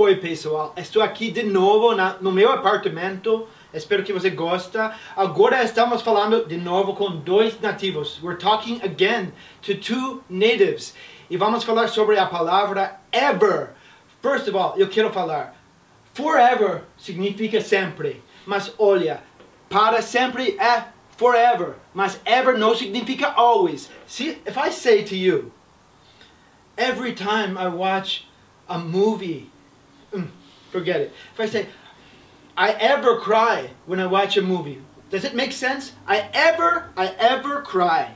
Oi pessoal, estou aqui de novo no meu apartamento, espero que você goste. Agora estamos falando de novo com dois nativos. We're talking again to two natives. E vamos falar sobre a palavra ever. First of all, eu quero falar, forever significa sempre. Mas olha, para sempre é forever. Mas ever não significa always. See, if I say to you, every time I watch a movie, forget it. If I say, I ever cry when I watch a movie, does it make sense? I ever cry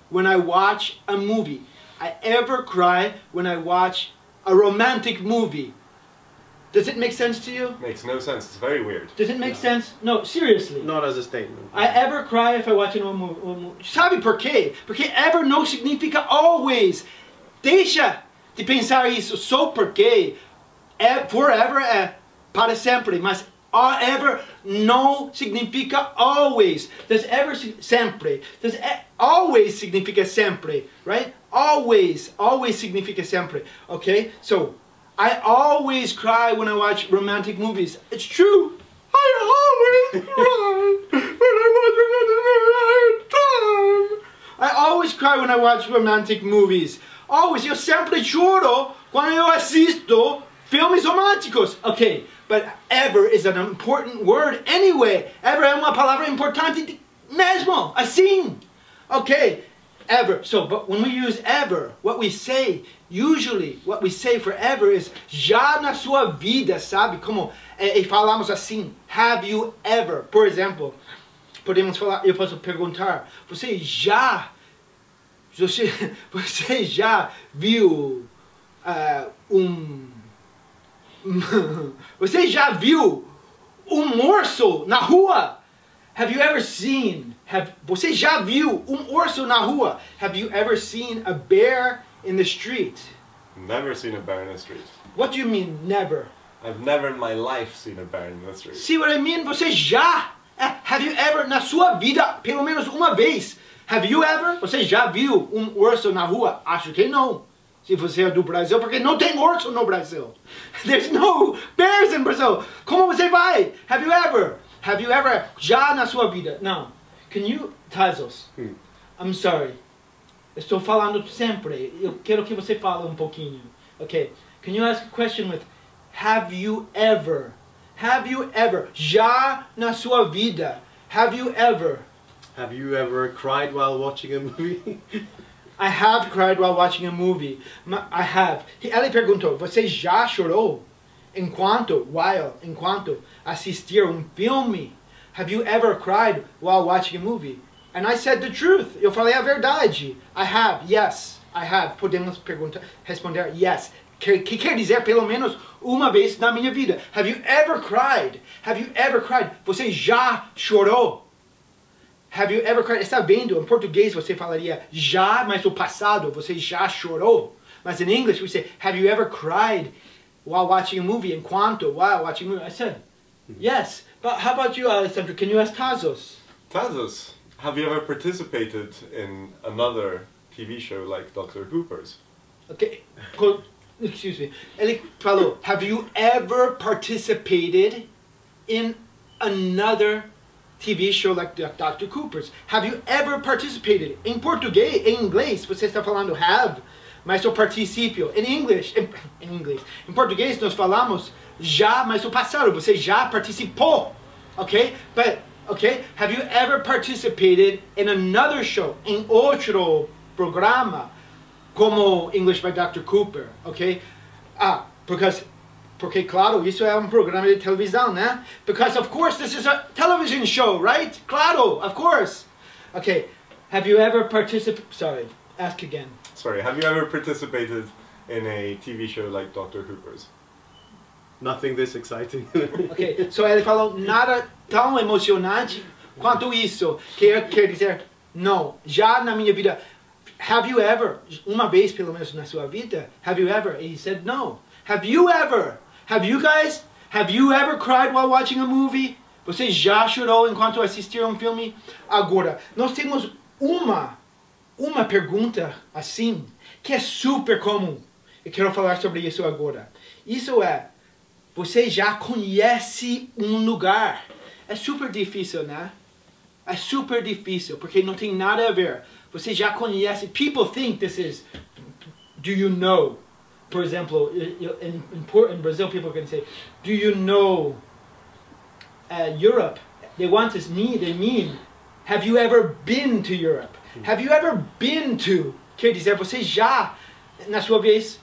when I watch a movie. I ever cry when I watch a romantic movie. Does it make sense to you? Makes no sense. It's very weird. Does it make sense? No, seriously. Not as a statement. I ever cry if I watch a movie. Sabe por quê? Porque ever não significa always. Deixa de pensar isso só porque forever é para sempre, mas ever não significa always. Does ever sempre? Does always significa sempre, right? Always significa sempre. Okay? So I always cry when I watch romantic movies. It's true. I always cry when I watch romantic movies. I always cry when I watch romantic movies. Always. Eu sempre choro quando eu assisto filmes românticos. Okay, but ever is an important word anyway. Ever é uma palavra importante mesmo, assim. Okay, ever. So, but when we use ever, what we say, usually, what we say for ever is já na sua vida, sabe? Como falamos assim, have you ever? Por exemplo, podemos falar, eu posso perguntar, você já viu você já viu urso na rua? Have you ever seen? Você já viu urso na rua? Have you ever seen a bear in the street? Never seen a bear in the street. What do you mean, never? I've never in my life seen a bear in the street. See what I mean? Você já? Have you ever, na sua vida, pelo menos uma vez, have you ever? Você já viu urso na rua? Acho que não. Se você é do Brasil, porque não tem urso no Brasil. There's no bears in Brazil. Como você vai? Have you ever? Have you ever? Já na sua vida? Não. Can you, Tazos? I'm sorry. Estou falando sempre. Eu quero que você fale um pouquinho. Okay. Can you ask a question with have you ever? Have you ever? Já na sua vida. Have you ever? Have you ever cried while watching a movie? I have cried while watching a movie. I have. Ele perguntou, você já chorou enquanto assistir filme? Have you ever cried while watching a movie? And I said the truth. Eu falei a verdade. I have, yes, I have. Podemos responder yes. Que quer dizer pelo menos uma vez na minha vida. Have you ever cried? Have you ever cried? Você já chorou? Have you ever cried? Está vendo? Em português você falaria já, mas no passado você já chorou. Mas em inglês we say, have you ever cried while watching a movie? While watching a movie. I said, yes. But how about you, Alessandro? Can you ask Tazos? Tazos, have you ever participated in another TV show like Dr. Hooper's? Okay. Excuse me. Ele falou, have you ever participated in another TV show like Dr. Cooper's? Have you ever participated? Em português, em inglês, você está falando have, mas o particípio. Em inglês, em português nós falamos já, mas o passado. Você já participou, okay? But, okay, have you ever participated in another show, em outro programa, como English by Dr. Cooper, okay? Porque, claro, isso é programa de televisão, né? Because, of course, this is a television show, right? Claro, of course. Okay, have you ever participated... Sorry, ask again. Sorry, have you ever participated in a TV show like Dr. Hooper's? Nothing this exciting. Okay, so ele falou nada tão emocionante quanto isso. Quer dizer, não, já na minha vida... Have you ever, uma vez pelo menos na sua vida, have you ever? And he said no. Have you ever? Have you guys? Have you ever cried while watching a movie? Você já chorou enquanto assistiu um filme? Agora, nós temos uma pergunta assim, que é super comum. Eu quero falar sobre isso agora. Isso é, você já conhece um lugar. É super difícil, né? É super difícil, porque não tem nada a ver. Você já conhece. People think this is, do you know? Por exemplo, in Brazil, people can say, do you know Europe? They mean, have you ever been to Europe? Have you ever been to? Quer dizer, você já, na sua vez,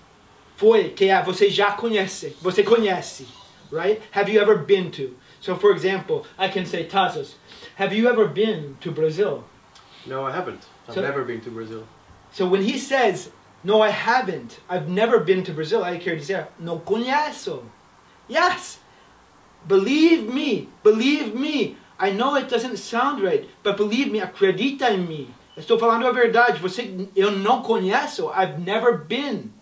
foi, que é, você já conhece. Você conhece, right? Have you ever been to? So, for example, I can say, Tazos, have you ever been to Brazil? No, I haven't. I've never been to Brazil. So when he says, no, I haven't, I've never been to Brazil, I quero dizer, não conheço. Yes, believe me, I know it doesn't sound right, but believe me, acredita em mim. Estou falando a verdade, eu não conheço, I've never been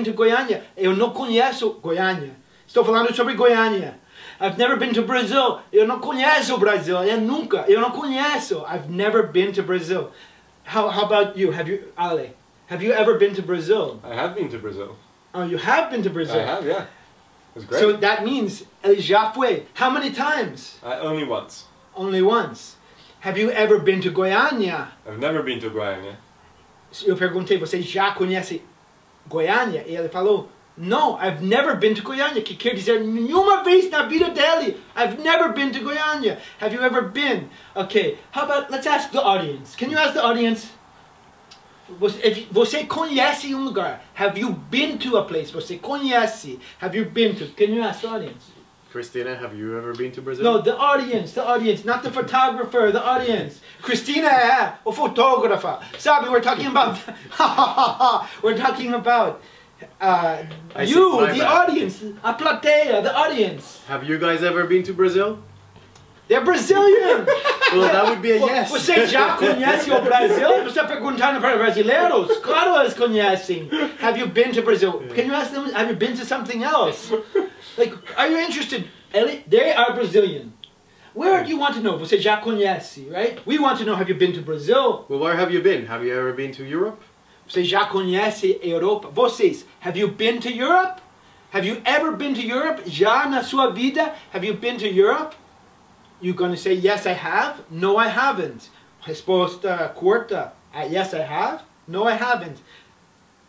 to Goiânia, eu não conheço Goiânia. Estou falando sobre Goiânia. I've never been to Brazil. Eu não conheço o Brasil. Eu não conheço. I've never been to Brazil. How about you? Ale, have you ever been to Brazil? I have been to Brazil. Oh, you have been to Brazil? I have, yeah. It's great. So that means ele já foi. How many times? Only once. Only once. Have you ever been to Goiânia? I've never been to Goiânia. Eu perguntei, você já conhece Goiânia? E ele falou, no, I've never been to Goiânia, que quer dizer nenhuma vez na vida dele. I've never been to Goiânia. Have you ever been? Okay, how about, let's ask the audience. Can you ask the audience? Você conhece um lugar. Have you been to a place? Você conhece. Have you been to? Can you ask the audience? Christina, have you ever been to Brazil? No, the audience, not the photographer, the audience. Christina é o fotógrafa. Sabe, we're talking about, we're talking about you, the audience, a plateia, the audience. Have you guys ever been to Brazil? They're Brazilian. Well, that would be a yes. Você já conhece o Brasil? Você está perguntando para brasileiros? Claro, eles conhecem. Have you been to Brazil? Can you ask them, have you been to something else? Like, are you interested? They are Brazilian. Where do you want to know? Você já conhece, right? We want to know, have you been to Brazil? Well, where have you been? Have you ever been to Europe? Você já conhece a Europa? Vocês, have you been to Europe? Have you ever been to Europe? Já na sua vida, have you been to Europe? You're going to say, yes, I have. No, I haven't. Resposta curta. Yes, I have. No, I haven't.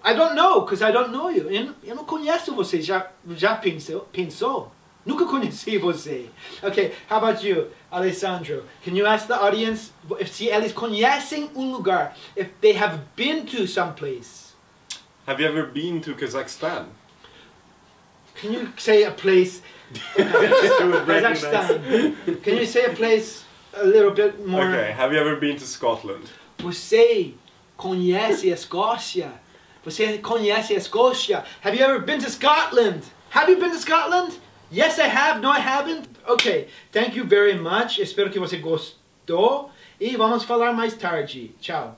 I don't know, because I don't know you. Eu não conheço você. Já pensou? Nunca conheci você. Okay, how about you, Alessandro? Can you ask the audience se eles conhecem um lugar? If they have been to some place? Have you ever been to Kazakhstan? Can you say a place? Kazakhstan. Can you say a place a little bit more? Okay, have you ever been to Scotland? Você conhece a Escócia? Você conhece a Escócia? Have you ever been to Scotland? Have you been to Scotland? Yes, I have. No, I haven't. Okay, thank you very much. Espero que você gostou. E vamos falar mais tarde. Tchau.